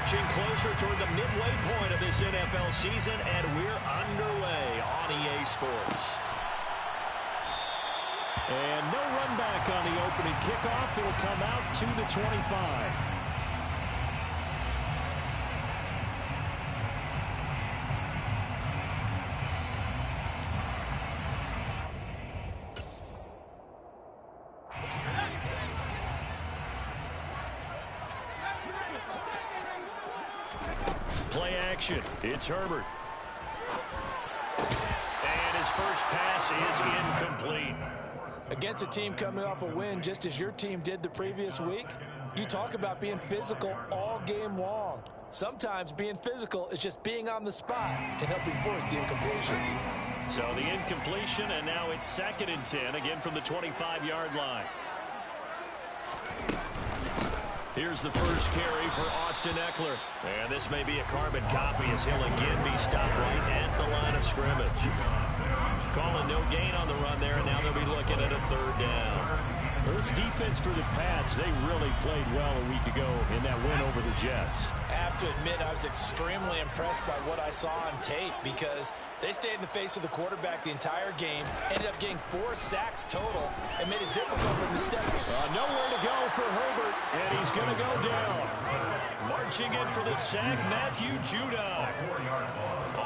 inching closer toward the midway point of this NFL season, and we're underway on EA Sports. And no run back on the opening kickoff. It'll come out to the 25. Play action. It's Herbert. And his first pass is incomplete. Against a team coming off a win just as your team did the previous week, you talk about being physical all game long. Sometimes being physical is just being on the spot and helping force the incompletion. So the incompletion, and now it's 2nd and 10, again from the 25-yard line. Here's the first carry for Austin Eckler. And this may be a carbon copy as he'll again be stopped right at the line of scrimmage. Calling no gain on the run there, and now they'll be looking at a 3rd down. Well, this defense for the Pats, they really played well a week ago in that win over the Jets. I have to admit, I was extremely impressed by what I saw on tape because they stayed in the face of the quarterback the entire game, ended up getting 4 sacks total, and made it difficult for him to step in. Nowhere to go for Herbert, and he's going to go down. Marching in for the sack, Matthew Judon.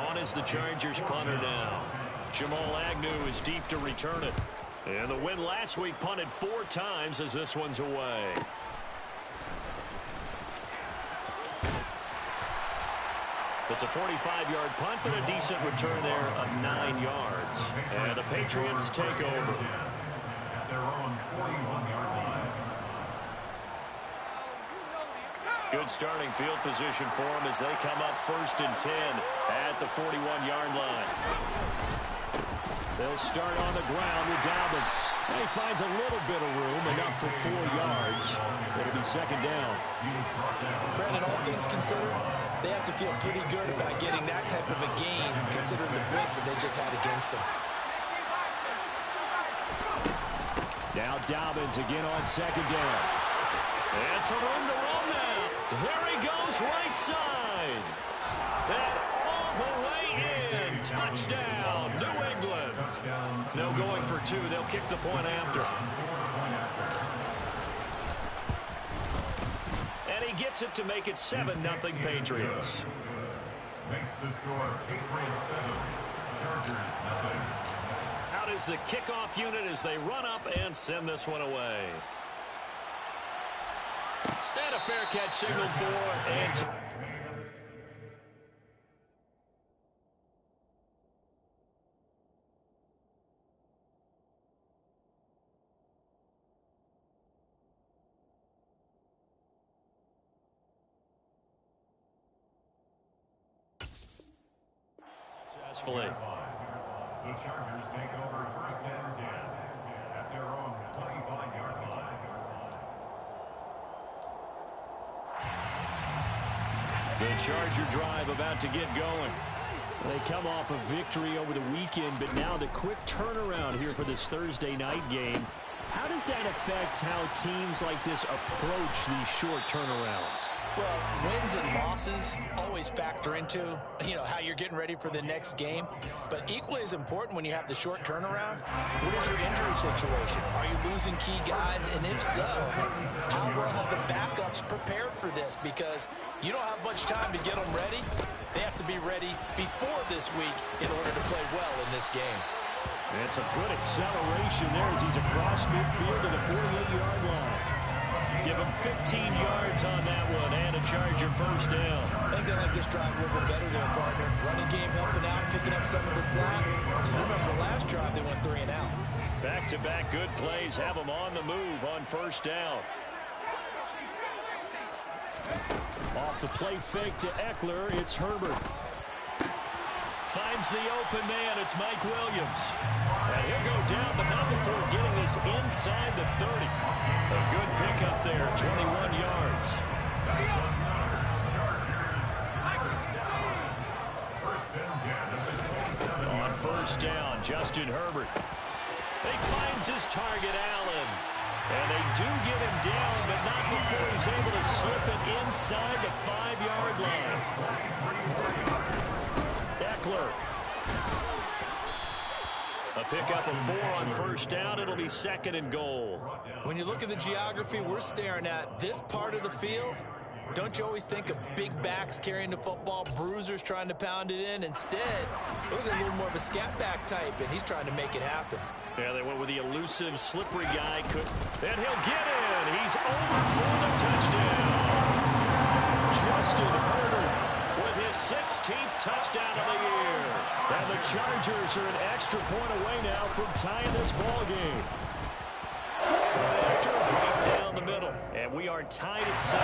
On is the Chargers punter now. Jamal Agnew is deep to return it. And the win last week punted 4 times as this one's away. It's a 45-yard punt, but a decent return there of 9 yards. And the Patriots take over. Good starting field position for them as they come up 1st and 10 at the 41-yard line. They'll start on the ground with Dobbins. He finds a little bit of room, enough for 4 yards. It'll be 2nd down. Brandon, all things considered, they have to feel pretty good about getting that type of a gain, considering the blitz that they just had against them. Now Dobbins again on 2nd down. And some room to roll now. There he goes, right side. And all the way in. Touchdown, New England. No going for 2. They'll kick the point after. And he gets it to make it 7-0 Patriots. Makes the score Patriots 7, Chargers 0. Out is the kickoff unit as they run up and send this one away. And a fair catch signaled for, and successfully. The Chargers take over 1st and 10 at their own 25-yard line. The Charger drive about to get going. They come off a victory over the weekend, but now the quick turnaround here for this Thursday night game. How does that affect how teams like this approach these short turnarounds? Well, wins and losses always factor into, how you're getting ready for the next game. But equally as important when you have the short turnaround, what is your injury situation? Are you losing key guys? And if so, how well have the backups prepared for this? Because you don't have much time to get them ready. They have to be ready before this week in order to play well in this game. It's a good acceleration there as he's across midfield to the 48-yard line. Give him 15 yards on that one and a Charger 1st down. I think they like this drive a little bit better there, partner. Running game helping out, picking up some of the slack. Because remember the last drive they went 3 and out. Back-to-back good plays have them on the move on 1st down. Off the play fake to Eckler, it's Herbert. Finds the open man, it's Mike Williams. And he'll go down, but not before getting this inside the 30. A good pickup there, 21 yards. On 1st down, Justin Herbert. He finds his target, Allen. And they do get him down, but not before he's able to slip it inside the 5-yard line. Eckler. A pickup of 4 on first down. It'll be 2nd and goal. When you look at the geography we're staring at, this part of the field, don't you always think of big backs carrying the football, bruisers trying to pound it in? Instead, look at a little more of a scat back type, and he's trying to make it happen. Yeah, they went with the elusive, slippery guy. And he'll get in. He's over for the touchdown. Justin Herbert with his 16th touchdown of the year. And the Chargers are an extra point away now from tying this ball game. After right down the middle. And we are tied at 7.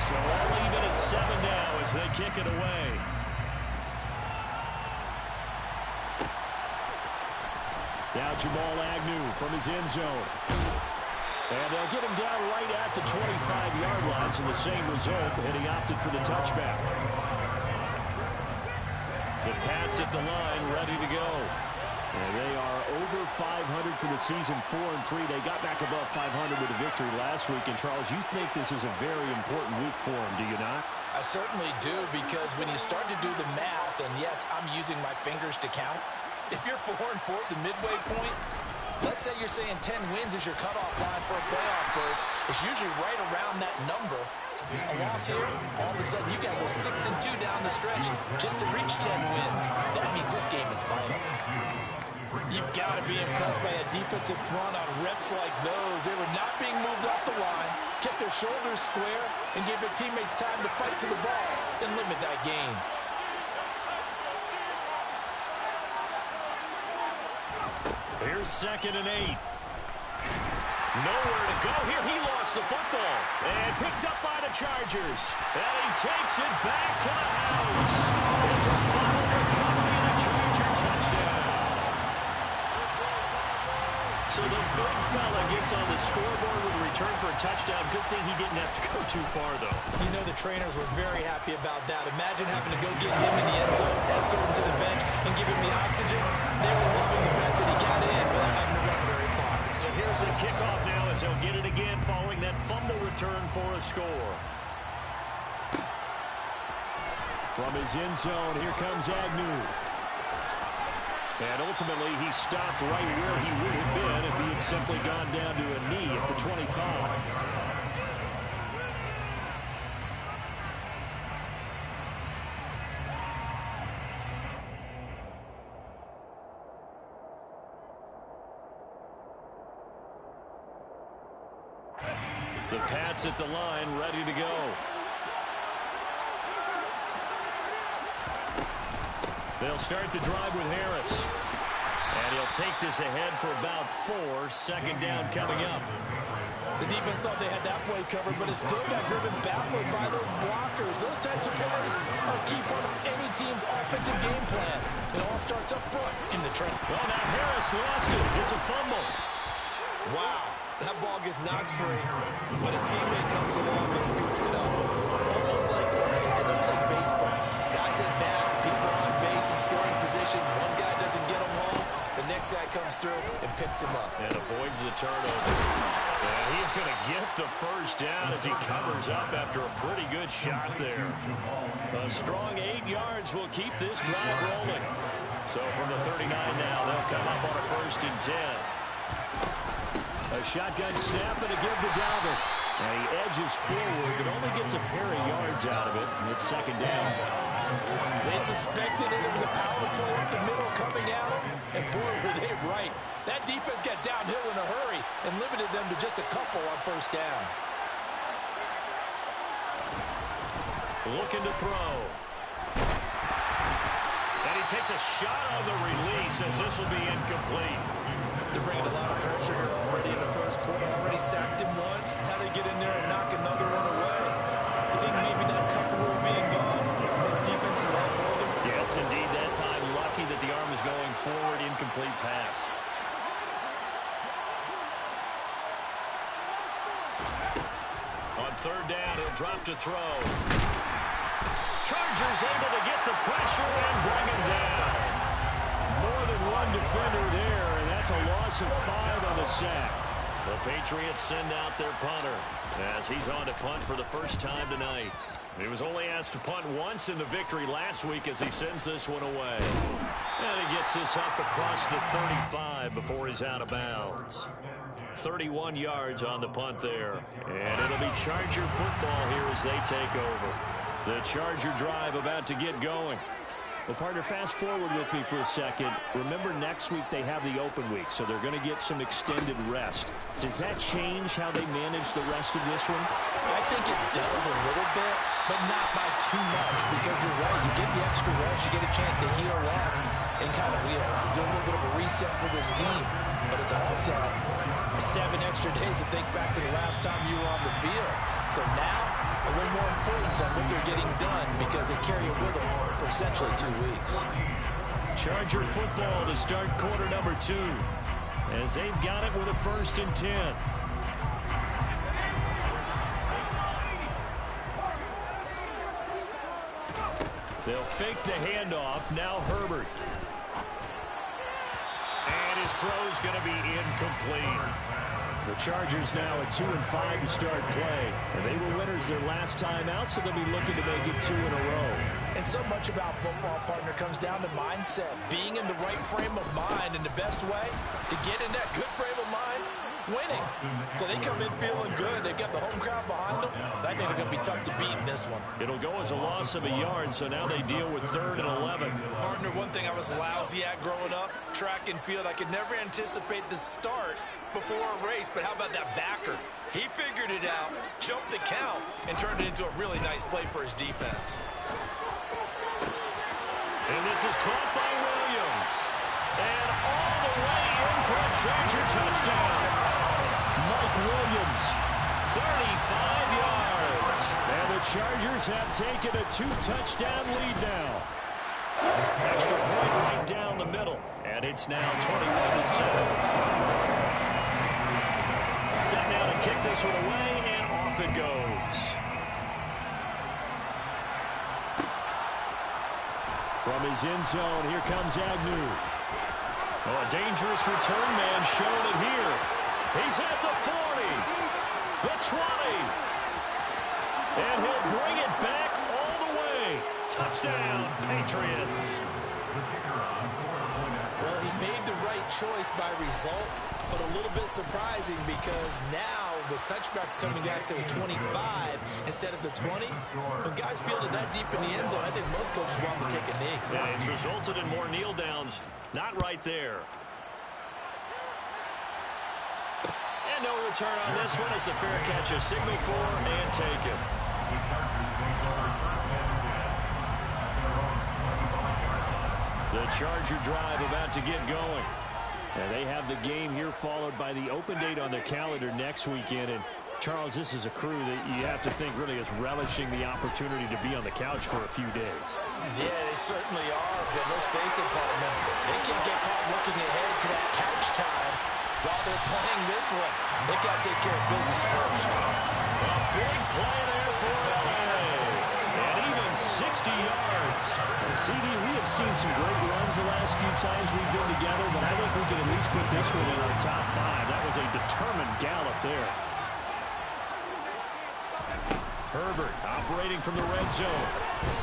So all even at 7 now as they kick it away. Now Jamal Agnew from his end zone. And they'll get him down right at the 25-yard line, so the same result, and he opted for the touchback. The Pats at the line, ready to go. And they are over 500 for the season, 4-3. They got back above 500 with a victory last week. And, Charles, you think this is a very important week for them, do you not? I certainly do, because when you start to do the math, and yes, I'm using my fingers to count, if you're 4-4 at the midway point, let's say you're saying 10 wins is your cutoff line for a playoff berth. It's usually right around that number. A loss here, all of a sudden you got to go 6-2 down the stretch just to reach 10 wins. That means this game is vital. You've got to be impressed by a defensive front on reps like those. They were not being moved off the line, kept their shoulders square, and gave their teammates time to fight to the ball and limit that gain. Here's 2nd and 8. Nowhere to go here. He lost the football. And picked up by the Chargers. And he takes it back to the house. It's a final recovery and a Charger touchdown. So the big fella gets on the scoreboard with a return for a touchdown. Good thing he didn't have to go too far, though. You know the trainers were very happy about that. Imagine having to go get him in the end zone, escort him to the bench, and give him the oxygen. They were loving the fact that he got in without having to run very far. So here's the kickoff now as he'll get it again following that fumble return for a score. From his end zone, here comes Agnew. And ultimately, he stopped right where he would have been if he had simply gone down to a knee at the 25. The Pats at the line, ready to go. They'll start the drive with Harris. And he'll take this ahead for about 4. 2nd down coming up. The defense thought they had that play covered, but it still got driven backward by those blockers. Those types of plays are a key part of any team's offensive game plan. It all starts up front in the trend. Well, now Harris lost it. It's a fumble. Wow. That ball gets knocked free, but a teammate comes along and scoops it up. It's almost like baseball. Guys at bat, people on base in scoring position. One guy doesn't get them home. The next guy comes through and picks him up. And avoids the turnover. And he's going to get the first down as he covers up after a pretty good shot there. A strong 8 yards will keep this drive rolling. So from the 39 now, they'll come up on a 1st and 10. A shotgun snap and a give to Dalvin. And he edges forward, but only gets a pair of yards out of it. And it's 2nd down. They suspected it was a power play up the middle coming out. And boy, were they right. That defense got downhill in a hurry and limited them to just a couple on 1st down. Looking to throw. And he takes a shot on the release as this will be incomplete. They're bringing a lot of pressure here already in the 1st quarter. Already sacked him once. How to get in there and knock another one away. I think maybe that Tucker rule being gone makes defenses a lot bolder. Yes, indeed. That time, lucky that the arm is going forward. Incomplete pass. On 3rd down, he'll drop to throw. Chargers able to get the pressure and bring him down. More than one defender there, and that's a loss of 5 on the sack. The Patriots send out their punter as he's on to punt for the first time tonight. He was only asked to punt once in the victory last week as he sends this one away. And he gets this up across the 35 before he's out of bounds. 31 yards on the punt there. And it'll be Charger football here as they take over. The Charger drive about to get going. Well, partner, fast forward with me for a second. Remember, next week they have the open week, so they're going to get some extended rest. Does that change how they manage the rest of this one? I think it does a little bit, but not by too much, because you're right. You get the extra rest, you get a chance to heal up and kind of do a little bit of a reset for this team. But it's also 7 extra days to think back to the last time you were on the field. So now, a little more importance on what they're getting done because they carry it with them for essentially 2 weeks. Charger football to start quarter number 2 as they've got it with a 1st and 10. They'll fake the handoff. Now Herbert. And his throw's going to be incomplete. The Chargers now at 2-5 to start play. And they were winners their last time out, so they'll be looking to make it 2 in a row. And so much about football, partner, comes down to mindset. Being in the right frame of mind, and the best way to get in that good frame of mind, winning. So they come in feeling good. They've got the home crowd behind them. I think they're going to be tough to beat in this one. It'll go as a loss of a yard, so now they deal with 3rd and 11. Partner, one thing I was lousy at growing up, track and field, I could never anticipate the start before a race, but how about that backer? He figured it out, jumped the count, and turned it into a really nice play for his defense. And this is caught by Williams. And all the way in for a Charger touchdown. Mike Williams, 35 yards. And the Chargers have taken a 2-touchdown lead now. Extra point right down the middle. And it's now 21-7. Set now to kick this one away, and off it goes. From his end zone, here comes Agnew. Oh, a dangerous return man showing it here. He's at the 40, the 20, and he'll bring it back all the way. Touchdown, Patriots. Well, he made the right choice by result, but a little bit surprising because now with touchbacks coming back to the 25 instead of the 20, when guys field it that deep in the end zone, I think most coaches want them to take a knee. Yeah, it's resulted in more kneel downs. Not right there. And no return on this one as the fair catch is signaled for and taken. The Charger drive about to get going. And they have the game here followed by the open date on their calendar next weekend. And Charles, this is a crew that you have to think really is relishing the opportunity to be on the couch for a few days. Yeah, they certainly are. But let's face it, partner, they can't get caught looking ahead to that couch time while they're playing this one. They got to take care of business first. A big play there for LA. And even 60 yards. And CD, we have seen some great runs the last few times we've been together, but I think we can at least put this one in our top 5. That was a determined gallop there. Herbert operating from the red zone.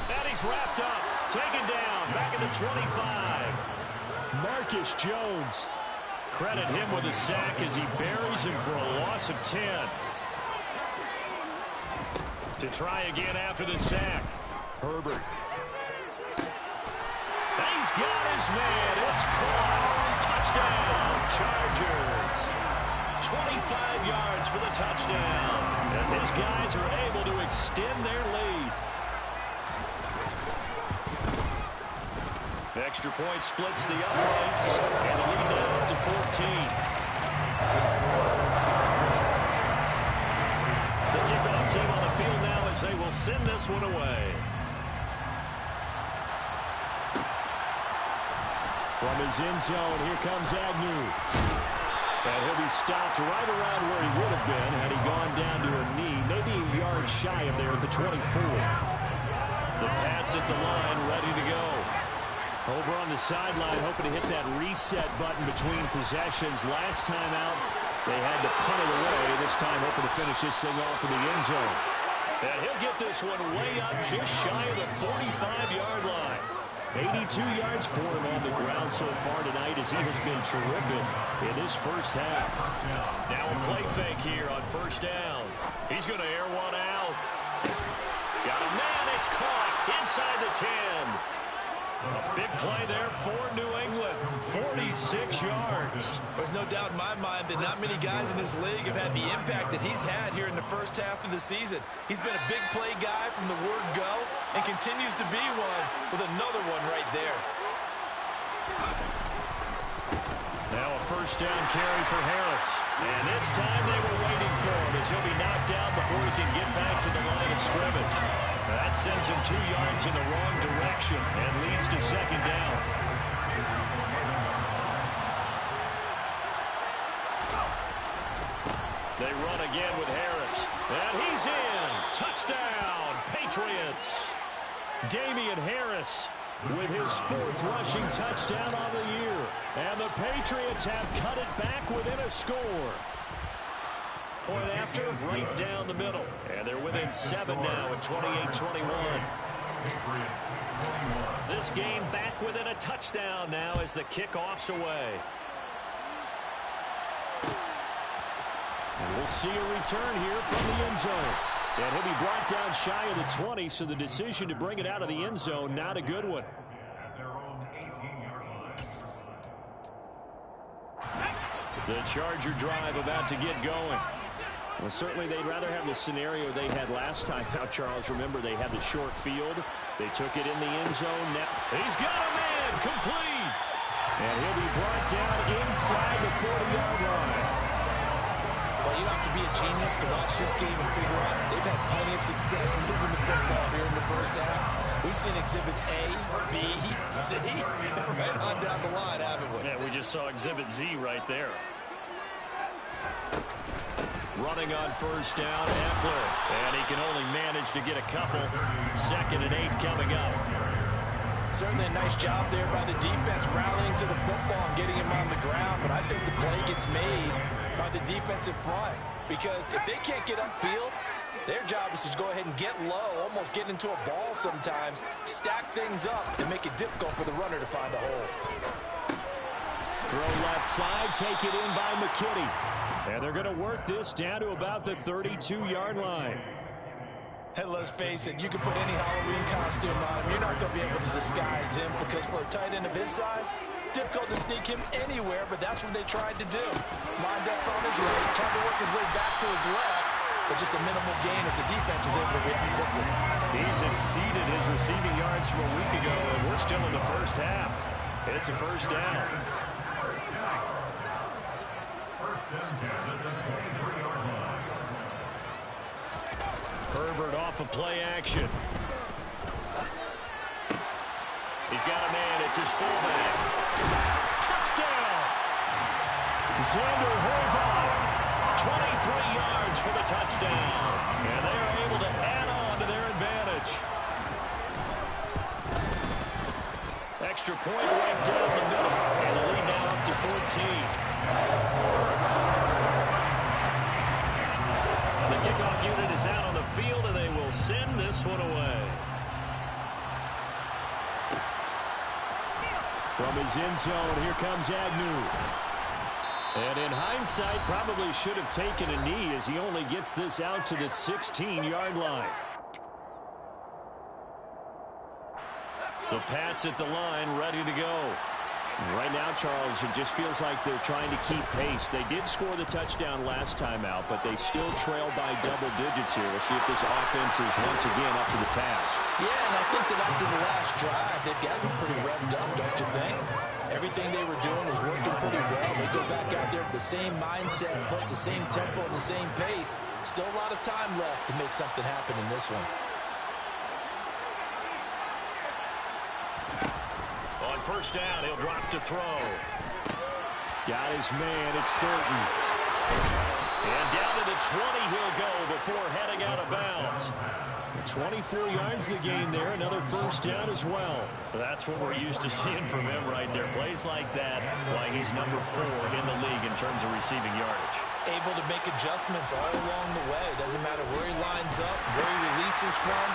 And he's wrapped up. Taken down. Back at the 25. Marcus Jones. Credit him with a sack as he buries him for a loss of 10. To try again after the sack. Herbert. He's got his man. It's caught. Touchdown, Chargers. 25 yards for the touchdown as his guys are able to extend their lead. The extra point splits the uprights, and the lead now up to 14. The kickoff team on the field now as they will send this one away. From his end zone, here comes Agnew. And he'll be stopped right around where he would have been had he gone down to a knee, maybe a yard shy of there at the 24. The Pats at the line, ready to go. Over on the sideline, hoping to hit that reset button between possessions. Last time out, they had to punt it away. This time, hoping to finish this thing off in the end zone. And he'll get this one way up just shy of the 45-yard line. 82 yards for him on the ground so far tonight as he has been terrific in this first half. Now a play fake here on first down. He's going to air one out. Got a man. It's caught inside the 10. A big play there for New England. 46 yards. There's no doubt in my mind that not many guys in this league have had the impact that he's had here in the first half of the season. He's been a big play guy from the word go and continues to be one with another one right there. Now a first down carry for Harris. And this time they were waiting for him as he'll be knocked down before he can get back to the line of scrimmage. That sends him 2 yards in the wrong direction and leads to second down. They run again with Harris. And he's in. Touchdown, Patriots. Damian Harris with his 4th rushing touchdown on the year. And the Patriots have cut it back within a score. Point after, right down the middle. And they're within 7 now at 28-21. This game back within a touchdown now as the kickoff's away. And we'll see a return here from the end zone. And he'll be brought down shy of the 20, so the decision to bring it out of the end zone, not a good one. At their own 18-yard line. The Charger drive about to get going. Well, certainly they'd rather have the scenario they had last time. Now, Charles, remember, they had the short field. They took it in the end zone. Now he's got a man, complete. And he'll be brought down inside the 40-yard line. Well, you don't have to be a genius to watch this game and figure out they've had plenty of success moving the football here in the first half. We've seen exhibits A, B, C, and right on down the line, haven't we? Yeah, we just saw exhibit Z right there. Running on first down, Eckler. And he can only manage to get a couple. 2nd and 8 coming up. Certainly a nice job there by the defense rallying to the football and getting him on the ground. But I think the play gets made by the defensive front. Because if they can't get upfield, their job is to go ahead and get low, almost get into a ball sometimes, stack things up, and make it difficult for the runner to find a hole. Throw left side, take it in by McKinney. And they're going to work this down to about the 32-yard line. And let's face it, you can put any Halloween costume on him. You're not going to be able to disguise him because for a tight end of his size, difficult to sneak him anywhere, but that's what they tried to do. Lined up on his right, trying to work his way back to his left, but just a minimal gain as the defense was able to react quickly. He's exceeded his receiving yards from a week ago, and we're still in the first half. It's a first down. Herbert off of play action. He's got a man. It's his fullback. Touchdown! Xander Horvath. 23 yards for the touchdown. And they are able to add on to their advantage. Extra point right down the middle. And the lead now up to 14. The kickoff unit is out on the field, and they will send this one away. From his end zone, here comes Agnew. And in hindsight, probably should have taken a knee as he only gets this out to the 16-yard line. The Pats at the line, ready to go. Right now, Charles, it just feels like they're trying to keep pace. They did score the touchdown last time out, but they still trail by double digits here. We'll see if this offense is once again up to the task. Yeah, and I think that after the last drive, they've got to be pretty revved up, don't you think? Everything they were doing was working pretty well. They go back out there with the same mindset, put the same tempo, the same pace. Still a lot of time left to make something happen in this one. On first down, he'll drop to throw. Got his man, it's Thornton. And down to the 20 he'll go before heading out of bounds. 24 yards to gain there. Another first down as well. That's what we're used to seeing from him right there. Plays like that, why he's number 4 in the league in terms of receiving yardage. Able to make adjustments all along the way. Doesn't matter where he lines up, where he releases from.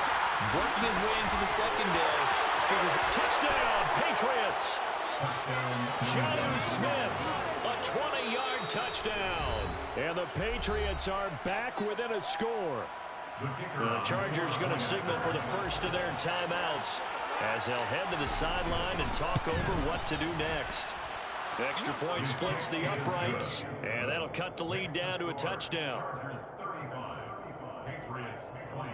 Working his way into the secondary. Figures touchdown, Patriots. Jonnu Smith, a 20-yard touchdown. And the Patriots are back within a score. The Chargers going to signal for the first of their timeouts as they'll head to the sideline and talk over what to do next. Extra point splits the uprights, and that'll cut the lead down to a touchdown. Patriots 28.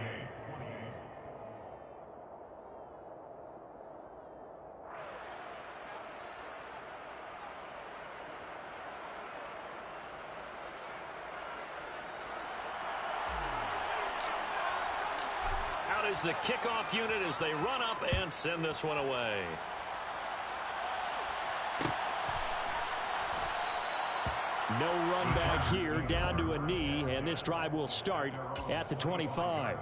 Out is the kickoff unit as they run up and send this one away. No run back here, down to a knee, and this drive will start at the 25.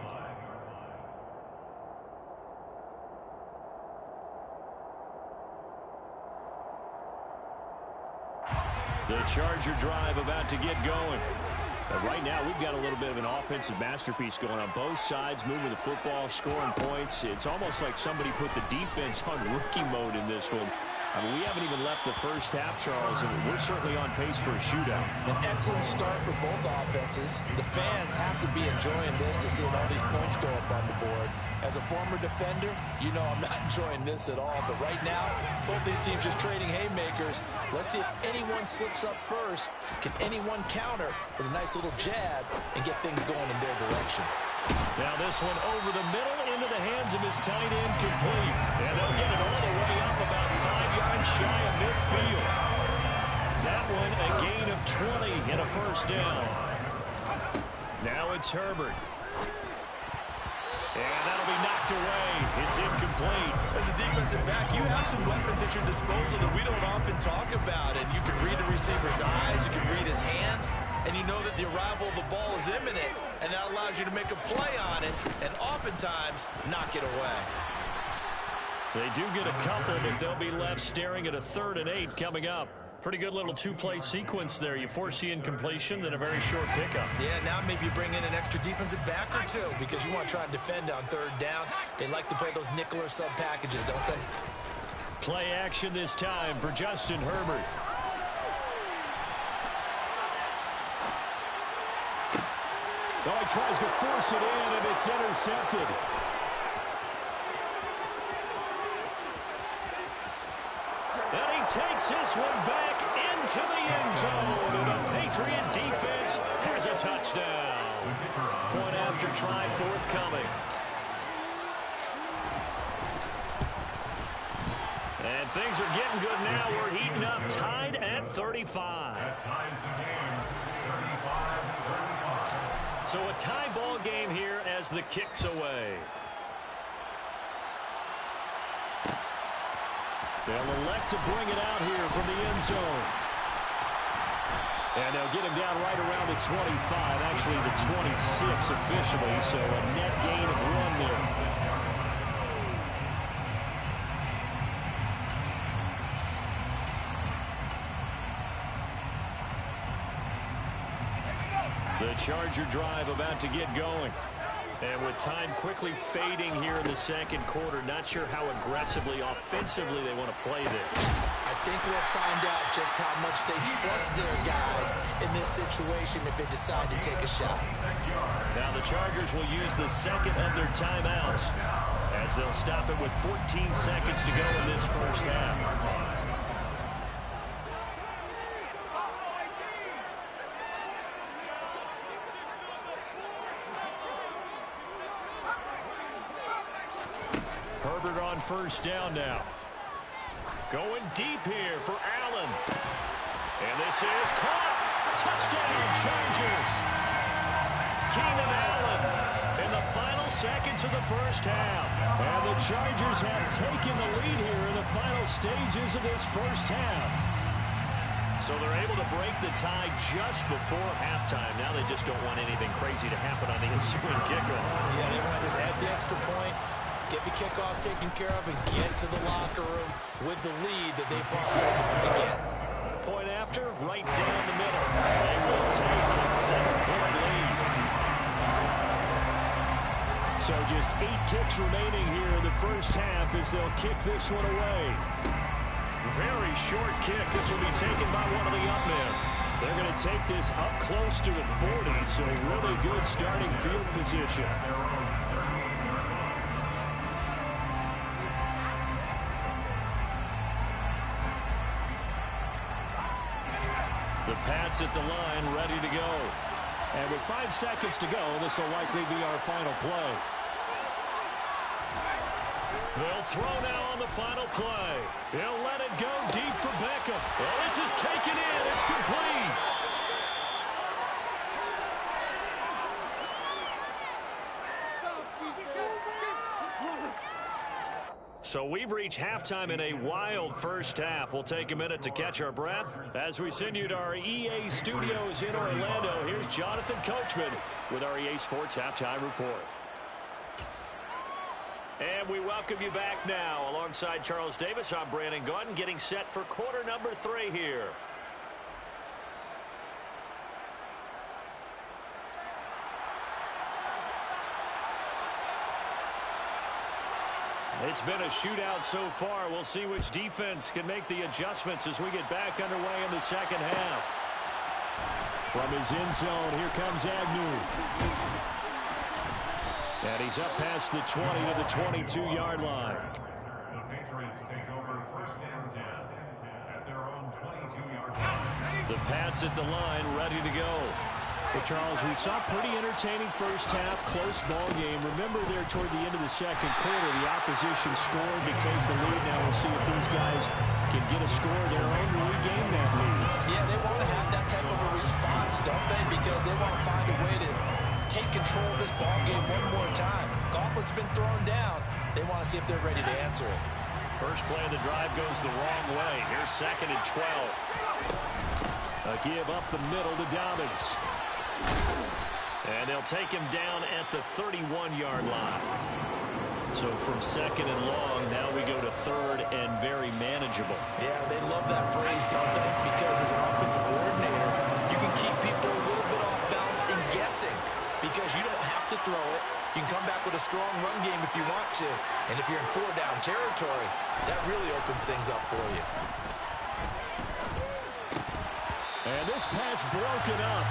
The Charger drive about to get going. But right now, we've got a little bit of an offensive masterpiece going on both sides, moving the football, scoring points. It's almost like somebody put the defense on rookie mode in this one. I mean, we haven't even left the first half, Charles, and we're certainly on pace for a shootout. An excellent start for both offenses. The fans have to be enjoying this to see all these points go up on the board. As a former defender, you know I'm not enjoying this at all. But right now, both these teams just trading haymakers. Let's see if anyone slips up first. Can anyone counter with a nice little jab and get things going in their direction? Now this one over the middle into the hands of his tight end, complete. And they'll get it all the way up about 5 yards shy of midfield. That one a gain of 20 and a first down. Now it's Herbert. And that'll be knocked away. It's incomplete. As a defensive back, you have some weapons at your disposal that we don't often talk about. And you can read the receiver's eyes, you can read his hands, and you know that the arrival of the ball is imminent, and that allows you to make a play on it and oftentimes knock it away. They do get a couple, but they'll be left staring at a 3rd and 8 coming up. Pretty good little two-play sequence there. You force the incompletion, then a very short pickup. Yeah, now maybe you bring in an extra defensive back or two because you want to try and defend on 3rd down. They like to play those nickel or sub packages, don't they? Play action this time for Justin Herbert. Oh, he tries to force it in, and it's intercepted. And he takes this one back into the end zone. And the Patriot defense has a touchdown. Point after try forthcoming. And things are getting good now. We're heating up, tied at 35. That ties the game, 35-35. So a tie ball game here as the kick's away. They'll elect to bring it out here from the end zone. And they'll get him down right around the 25, actually the 26 officially, so a net gain of 1 there. The Charger drive about to get going. And with time quickly fading here in the second quarter, not sure how aggressively, offensively they want to play this. I think we'll find out just how much they trust their guys in this situation if they decide to take a shot. Now the Chargers will use the second of their timeouts as they'll stop it with 14 seconds to go in this first half. Herbert on first down now. Going deep here for Allen. And this is caught. Touchdown, Chargers. Keenan Allen in the final seconds of the first half. And the Chargers have taken the lead here in the final stages of this first half. So they're able to break the tie just before halftime. Now they just don't want anything crazy to happen on the ensuing kickoff. Yeah, they want to just add the extra point, get the kickoff taken care of, and get to the locker room with the lead that they fought so hard to get. Point after, right down the middle. They will take a 7-point lead. So just 8 ticks remaining here in the first half as they'll kick this one away. Very short kick. This will be taken by one of the up men. They're going to take this up close to the 40, so really good starting field position. The Pats at the line, ready to go. And with 5 seconds to go, this will likely be our final play. They'll throw now on the final play. He'll let it go deep for Beckham. Well, this is taken in. It's complete. So we've reached halftime in a wild first half. We'll take a minute to catch our breath. As we send you to our EA studios in Orlando, here's Jonathan Coachman with our EA Sports Halftime Report. And we welcome you back now. Alongside Charles Davis, I'm Brandon Gordon, getting set for quarter number 3 here. It's been a shootout so far. We'll see which defense can make the adjustments as we get back underway in the second half. From his end zone, here comes Agnew. And he's up past the 20 to the 22-yard line. The Patriots take over first and 10 at their own 22-yard line. The Pats at the line, ready to go. Well, Charles, we saw pretty entertaining first half, close ball game. Remember there toward the end of the second quarter, the opposition scored to take the lead. Now we'll see if these guys can get a score of their own to regain that lead. Yeah, they want to have that type of a response, don't they? Because they want to find a way to take control of this ball game one more time. Gauntlet's been thrown down. They want to see if they're ready to answer it. First play of the drive goes the wrong way. Here's 2nd and 12. A give up the middle to Dobbins. And they'll take him down at the 31-yard line. So from 2nd and long, now we go to 3rd and very manageable. Yeah, they love that phrase, don't they? Because as an offensive coordinator, you can keep people a little bit off balance and guessing because you don't have to throw it. You can come back with a strong run game if you want to. And if you're in 4-down territory, that really opens things up for you. And this pass broken up.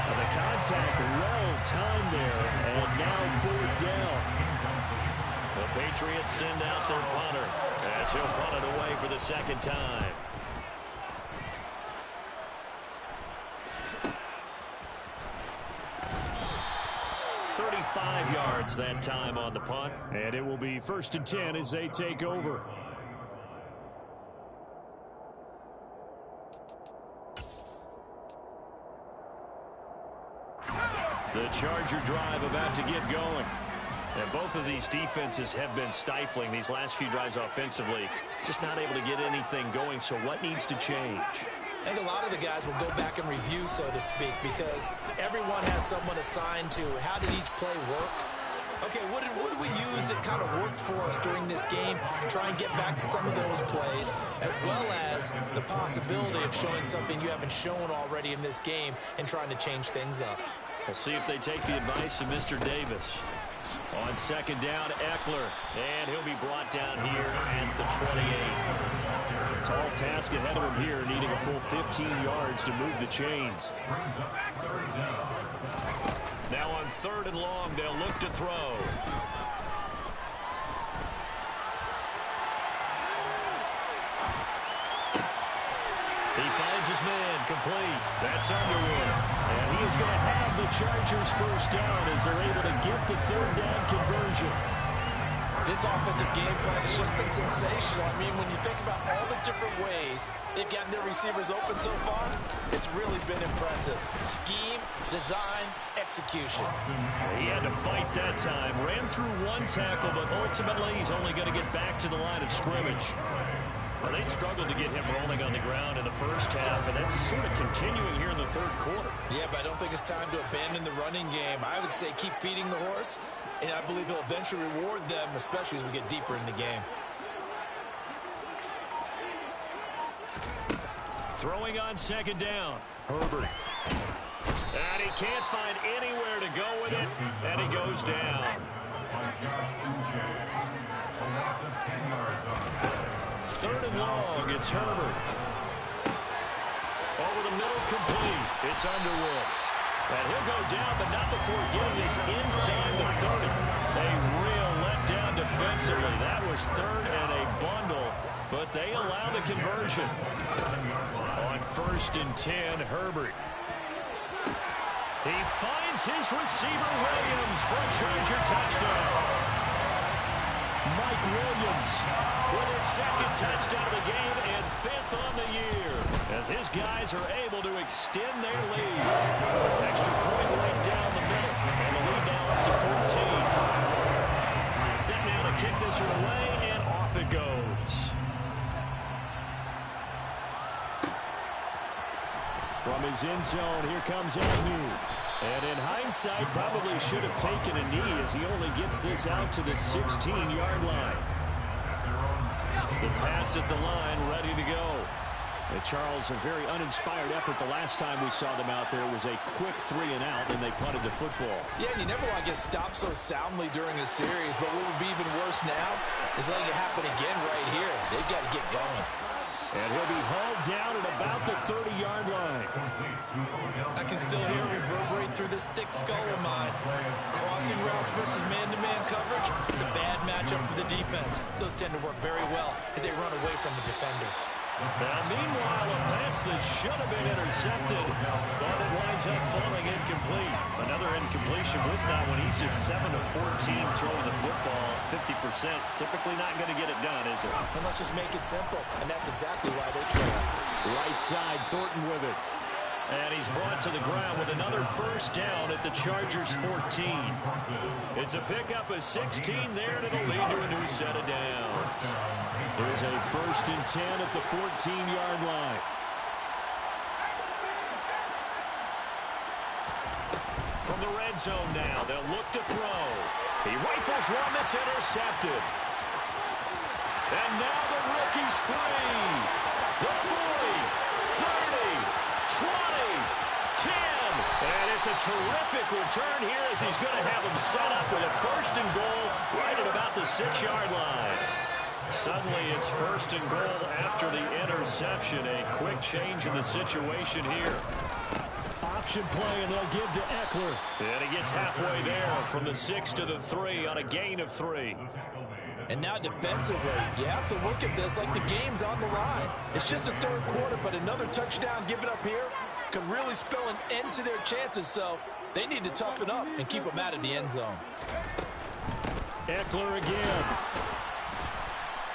And the contact well timed there. And now 4th down. The Patriots send out their punter as he'll punt it away for the 2nd time. $35 yards that time on the punt. And it will be 1st and 10 as they take over. The Charger drive about to get going. And both of these defenses have been stifling these last few drives offensively. Just not able to get anything going. So what needs to change? I think a lot of the guys will go back and review, so to speak, because everyone has someone assigned to how did each play work. Okay, what did we use that kind of worked for us during this game? Try and get back to some of those plays, as well as the possibility of showing something you haven't shown already in this game and trying to change things up. We'll see if they take the advice of Mr. Davis. On 2nd down, Eckler, and he'll be brought down here at the 28. Tall task ahead of him here, needing a full 15 yards to move the chains. Now on 3rd and long, they'll look to throw. He finds his man, complete. That's Underwood. And he is going to have the Chargers 1st down as they're able to get the 3rd down conversion. This offensive game plan has just been sensational. I mean, when you think about all the different ways they've gotten their receivers open so far, it's really been impressive. Scheme, design, execution. He had to fight that time. Ran through 1 tackle, but ultimately he's only going to get back to the line of scrimmage. Well, they struggled to get him rolling on the ground in the first half, and that's sort of continuing here in the third quarter. Yeah, but I don't think it's time to abandon the running game. I would say keep feeding the horse, and I believe he'll eventually reward them, especially as we get deeper in the game. Throwing on second down, Herbert. And he can't find anywhere to go with it, and he goes down. Third and long, it's Herbert. Over the middle, complete. It's Underwood. And he'll go down, but not before getting this inside the 30. A real letdown defensively. That was third and a bundle, but they allow the conversion. On 1st and 10, Herbert. He finds his receiver, Williams, for a Charger touchdown. Mike Williams with his second touchdown of the game and 5th on the year, as his guys are able to extend their lead. Extra point right down the middle, and the lead now up to 14. Set now to kick this one away, and off it goes. From his end zone, here comes Agnew. And in hindsight, probably should have taken a knee as he only gets this out to the 16-yard line. The Pats at the line, ready to go. And Charles, a very uninspired effort the last time we saw them out there. It was a quick 3-and-out, and they punted the football. Yeah, you never want to get stopped so soundly during a series, but what would be even worse now is letting it happen again right here. They've got to get going. And he'll be hauled down at about the 30-yard line. I can still hear it reverberate through this thick skull of mine. Crossing routes versus man-to-man coverage, it's a bad matchup for the defense. Those tend to work very well as they run away from the defender. Now, meanwhile, a pass that should have been intercepted, but it winds up falling incomplete. Another incompletion with that one. He's just 7 of 14 throwing the football, 50%. Typically not going to get it done, is it? And let's just make it simple, and that's exactly why they trail. Right side, Thornton with it. And he's brought to the ground with another first down at the Chargers' 14. It's a pickup of 16 there, and it'll lead to a new set of downs. There's a 1st and 10 at the 14-yard line. From the red zone now, they'll look to throw. He rifles one that's intercepted. And now the rookie's free. The 40, 30, 20, 10, and it's a terrific return here as he's going to have him set up with a 1st and goal right at about the 6-yard line. Suddenly it's 1st and goal after the interception. A quick change in the situation here. Option play, and they'll give to Eckler. And he gets halfway there from the 6 to the 3 on a gain of 3. And now defensively, you have to look at this like the game's on the line. It's just the 3rd quarter, but another touchdown given up here could really spell an end to their chances, so they need to toughen up and keep them out of the end zone. Eckler again.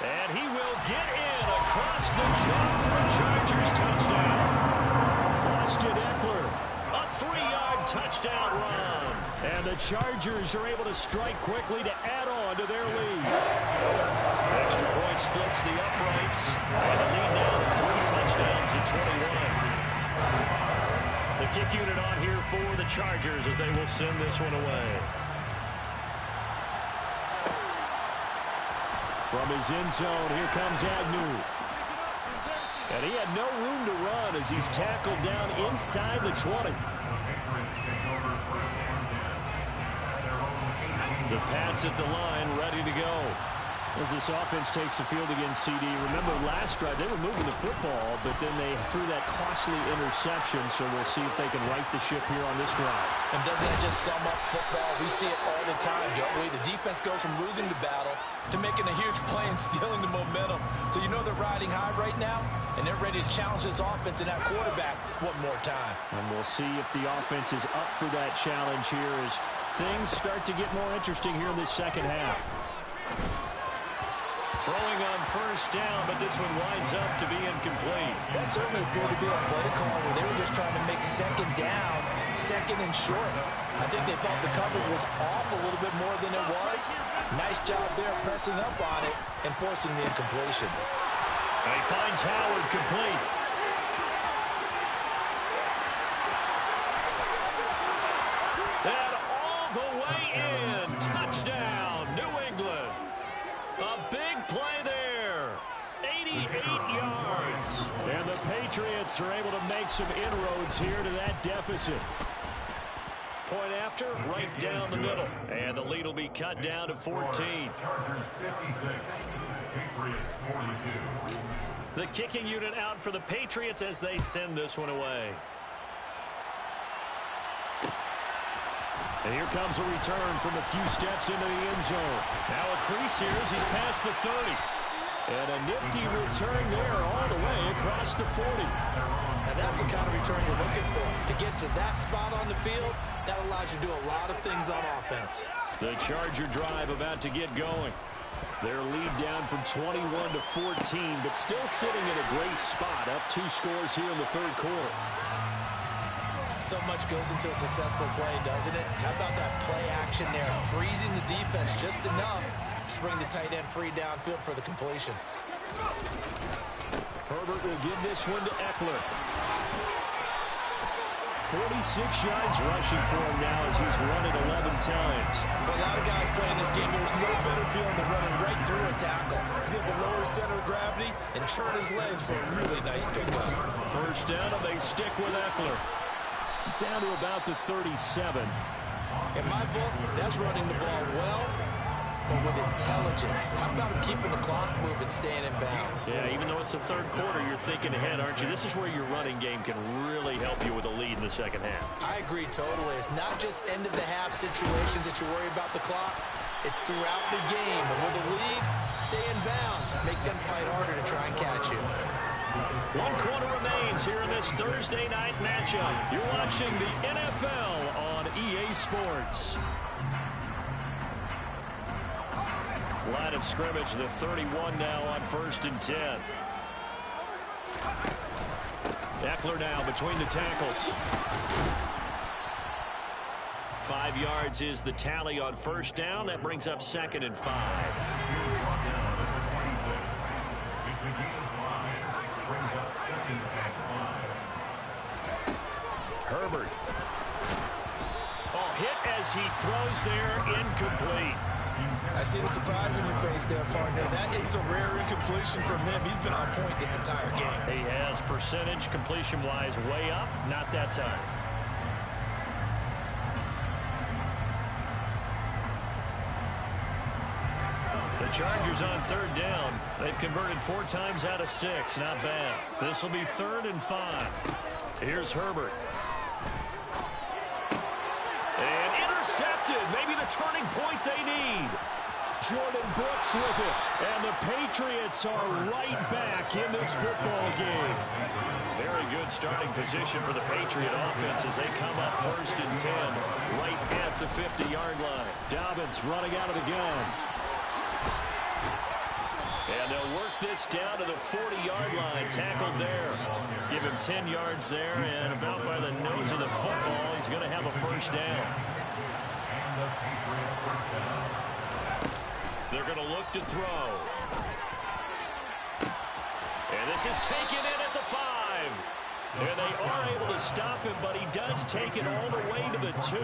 And he will get in across the chalk for a Chargers touchdown. Austin Eckler, a 3-yard touchdown run. And the Chargers are able to strike quickly to add on to their lead. Extra point splits the uprights. And the lead now to 3 touchdowns at 21. The kick unit on here for the Chargers as they will send this one away. From his end zone, here comes Agnew. And he had no room to run as he's tackled down inside the 20. The Pats at the line, ready to go. As this offense takes the field against CD. Remember last drive, they were moving the football, but then they threw that costly interception, so we'll see if they can right the ship here on this drive. And doesn't that just sum up football? We see it all the time, don't we? The defense goes from losing the battle to making a huge play and stealing the momentum. So you know they're riding high right now, and they're ready to challenge this offense and that quarterback one more time. And we'll see if the offense is up for that challenge here as things start to get more interesting here in this second half. Throwing on first down, but this one winds up to be incomplete. That certainly appeared to be a play call where they were just trying to make second down, second and short. I think they thought the coverage was off a little bit more than it was. Nice job there pressing up on it and forcing the incompletion. And he finds Howard complete. And all the way in. Touchdown, New England. A big play there. 88 yards. And the Patriots are able to make some inroads here to that deficit. Point after, right down the middle. And the lead will be cut down to 14. Chargers 56, Patriots 42. The kicking unit out for the Patriots as they send this one away. And here comes a return from a few steps into the end zone. Now a crease here as he's past the 30. And a nifty return there all the way across the 40. Now that's the kind of return you're looking for. To get to that spot on the field, that allows you to do a lot of things on offense. The Charger drive about to get going. Their lead down from 21 to 14, but still sitting in a great spot, up 2 scores here in the third quarter. So much goes into a successful play, doesn't it? How about that play action there, freezing the defense just enough to bring the tight end free downfield for the completion. Herbert will give this one to Eckler. 46 yards rushing for him now as he's run it 11 times. For a lot of guys playing this game, there's no better feeling than running right through a tackle. He's able to lower his center of gravity and churn his legs for a really nice pickup. First down, and they stick with Eckler. Down to about the 37. In my book, that's running the ball well, but with intelligence. How about him keeping the clock moving, staying in bounds? Yeah, even though it's the third quarter, you're thinking ahead, aren't you? This is where your running game can really help you with a lead in the second half. I agree totally. It's not just end-of-the-half situations that you worry about the clock. It's throughout the game. And with a lead, stay in bounds. Make them fight harder to try and catch you. 1 quarter remains here in this Thursday night matchup. You're watching the NFL on EA Sports. Line of scrimmage, the 31 now on 1st and 10. Eckler now between the tackles. 5 yards is the tally on first down. That brings up 2nd and 5. Herbert. Oh, hit as he throws there, incomplete. I see the surprise in your face there, partner. That is a rare incompletion from him. He's been on point this entire game. He has percentage completion-wise way up, not that time. The Chargers on 3rd down. They've converted 4 times out of 6. Not bad. This will be 3rd and 5. Here's Herbert. And intercepted. Maybe the turning point they need. Jordan Brooks with it. And the Patriots are right back in this football game. Very good starting position for the Patriot offense as they come up 1st and 10. Right at the 50-yard line. Dobbins running out of the gun. And they'll work this down to the 40-yard line. Tackled there. Give him 10 yards there, and about by the nose of the football, he's going to have a first down. They're going to look to throw. And this is taken in at the 5. And they are able to stop him, but he does take it all the way to the 2.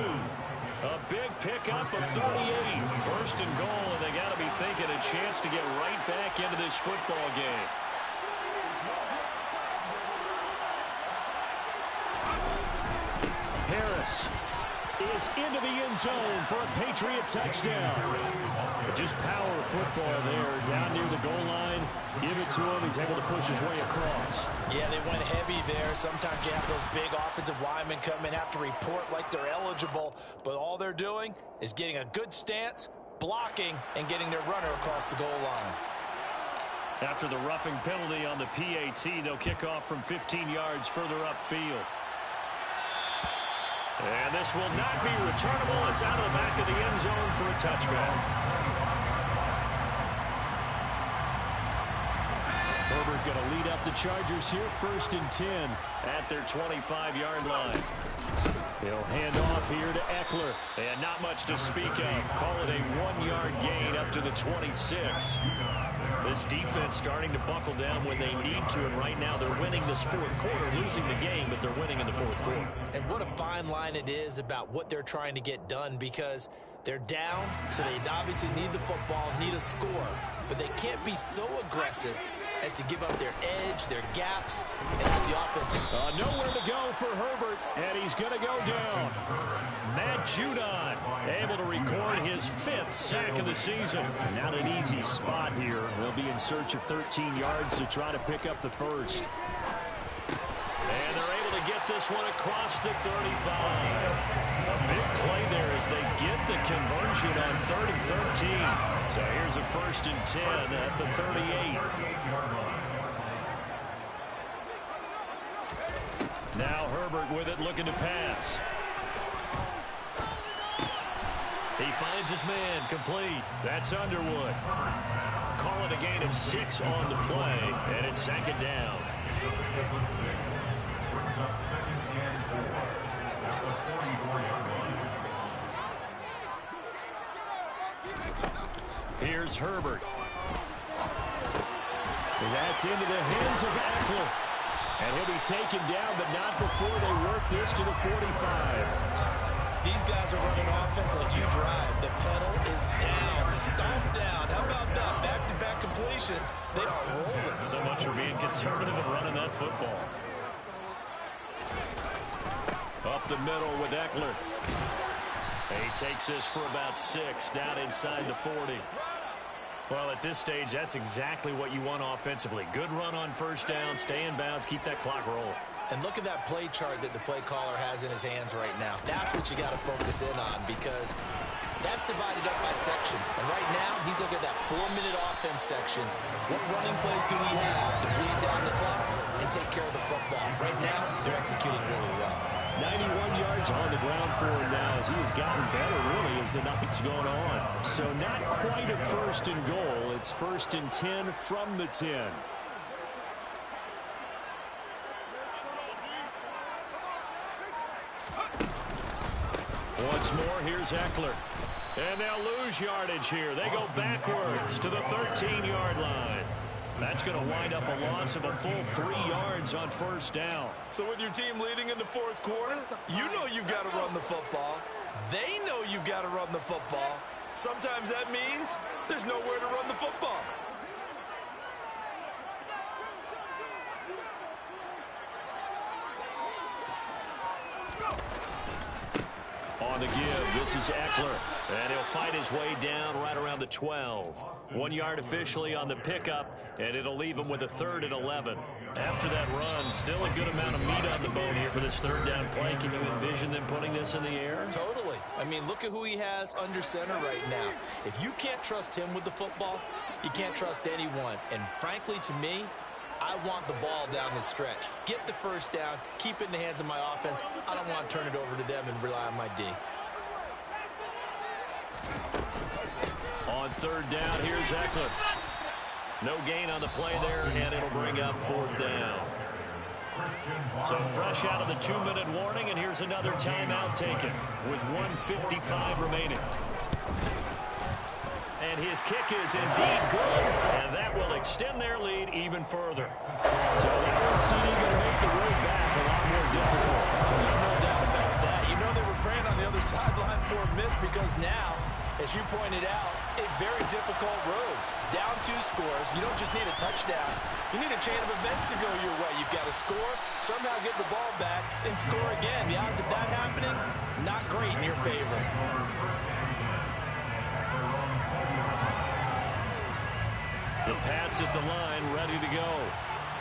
A big pickup of 38. 1st and goal, and they got to be thinking a chance to get right back into this football game. Harris is into the end zone for a Patriot touchdown. Just power football there, down near the goal line. Give it to him. He's able to push his way across. Yeah, they went heavy there. Sometimes you have those big offensive linemen come in, have to report like they're eligible, but all they're doing is getting a good stance, blocking, and getting their runner across the goal line. After the roughing penalty on the PAT, they'll kick off from 15 yards further upfield. And this will not be returnable. It's out of the back of the end zone for a touchback. Herbert going to lead up the Chargers here, 1st and 10 at their 25-yard line. He'll hand off here to Eckler. And not much to speak of. Call it a 1-yard gain up to the 26. This defense starting to buckle down when they need to, and right now they're winning this fourth quarter, losing the game, but they're winning in the fourth quarter. And what a fine line it is about what they're trying to get done, because they're down, so they obviously need the football, need a score, but they can't be so aggressive as to give up their edge, their gaps, and have the offense. Nowhere to go for Herbert, and he's going to go down. Matt Judon able to record his 5th sack of the season. Not an easy spot here. They'll be in search of 13 yards to try to pick up the first. And they're able to get this one across the 35. A big play there as they get the conversion on 3rd and 13. So here's a 1st and 10 at the 38. Now Herbert with it, looking to pass. He finds his man, complete. That's Underwood. Call it a gain of 6 on the play, and it's 2nd down. Brings up 2nd and 4 at the 44-yard line. Here's Herbert. That's into the hands of Eckler. And he'll be taken down, but not before they work this to the 45. These guys are running offense like you drive. The pedal is down, stomped down. How about that? Back-to-back completions. They are rolling. So much for being conservative and running that football. Up the middle with Eckler. He takes this for about 6, down inside the 40. Well, at this stage, that's exactly what you want offensively. Good run on 1st down, stay in bounds, keep that clock rolling. And look at that play chart that the play caller has in his hands right now. That's what you got to focus in on, because that's divided up by sections. And right now, he's looking at that 4-minute offense section. What running plays do we have to bleed down the clock and take care of the football? Right now, they're executing really well. 91 yards on the ground for him now as he has gotten better, really, as the night's going on. So not quite a 1st and goal. It's 1st and 10 from the 10. Once more, here's Eckler. And they'll lose yardage here. They go backwards to the 13-yard line. That's going to wind up a loss of a full 3 yards on 1st down. So with your team leading in the 4th quarter, you know you've got to run the football. They know you've got to run the football. Sometimes that means there's nowhere to run the football. On the give, this is Eckler, and he'll fight his way down right around the 12. 1 yard officially on the pickup, and it'll leave him with a 3rd and 11. After that run, still a good amount of meat on the bone here for this 3rd down play. Can you envision them putting this in the air? Totally. I mean, look at who he has under center right now. If you can't trust him with the football, you can't trust anyone. And frankly, to me, I want the ball down the stretch. Get the 1st down, keep it in the hands of my offense. I don't want to turn it over to them and rely on my D. On 3rd down, here's Eckler. No gain on the play there, and it'll bring up 4th down. So fresh out of the 2-minute warning, and here's another timeout taken with 1:55 remaining. And his kick is indeed good, and that will extend their lead even further. So that one seeding going to make the road back a lot more difficult. There's no doubt about that. You know they were praying on the other sideline for a miss, because now, as you pointed out, a very difficult road. Down 2 scores. You don't just need a touchdown. You need a chain of events to go your way. You've got to score, somehow get the ball back, and score again. The odds of that happening, not great in your favor. The Pats at the line, ready to go.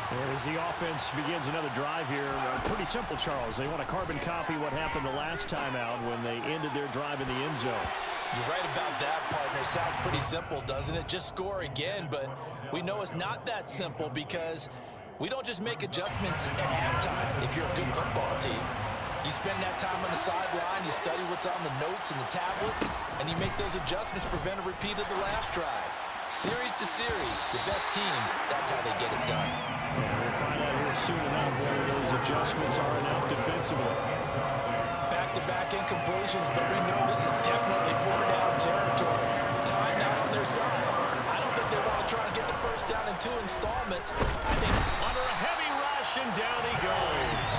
And as the offense begins another drive here, pretty simple, Charles. They want to carbon copy what happened the last time out when they ended their drive in the end zone. You're right about that, partner. Sounds pretty simple, doesn't it? Just score again, but we know it's not that simple, because we don't just make adjustments at halftime if you're a good football team. You spend that time on the sideline, you study what's on the notes and the tablets, and you make those adjustments to prevent a repeat of the last drive. Series to series, the best teams, that's how they get it done. We'll find out here soon enough whether those adjustments are enough defensively. Back back-to-back incompletions, but we know this is definitely four-down territory. Time not on their side. I don't think they want to try and get the first down in 2 installments. I think under a heavy rush, and down he goes.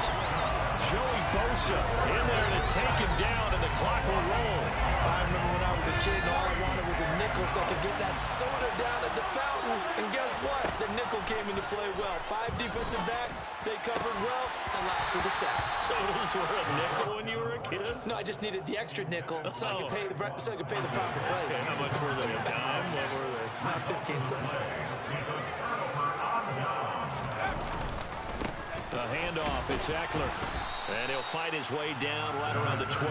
Joey Bosa in there to take him down, and the clock will roll. I remember when I was a kid and all I wanted was a nickel so I could get that soda down at the fountain. And guess what? The nickel came into play well. 5 defensive backs, they covered well, allowed for the sacks. Sodas were a nickel when you were a kid? No, I just needed the extra nickel so I could pay the proper price. Okay, how much were they? A dime? What were they? About 15 cents. The handoff, it's Eckler. And he'll fight his way down right around the 12.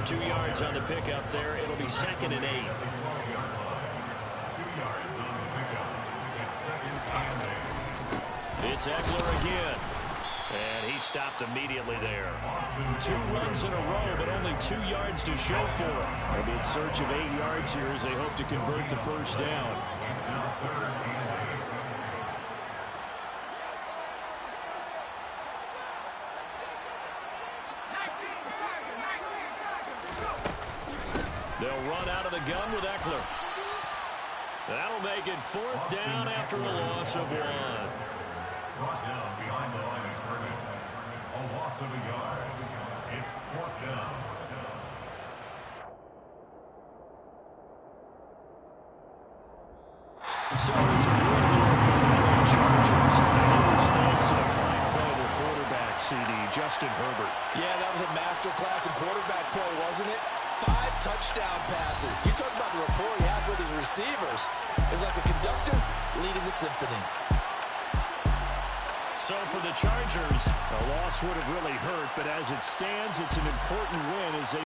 2 yards on the pickup there. It'll be 2nd and 8. 2 yards on the pickup. It's 2nd and 8. It's Eckler again. And he stopped immediately there. 2 runs in a row, but only 2 yards to show for it. Maybe in search of 8 yards here as they hope to convert the first down. It's now 3rd and 8. They'll run out of the gun with Eckler. That'll make it 4th down after a loss of 1. Brought down behind the line of scrimmage. A loss of a yard. It's 4th down. So it's a good move for the LA Chargers. And this thanks to the fine play of their quarterback, CD, Justin Herbert. Yeah, that was a masterclass in quarterback play, wasn't it? 5 touchdown passes. You talk about the rapport he had with his receivers. It was like a conductor leading the symphony. So for the Chargers, a loss would have really hurt, but as it stands, it's an important win as they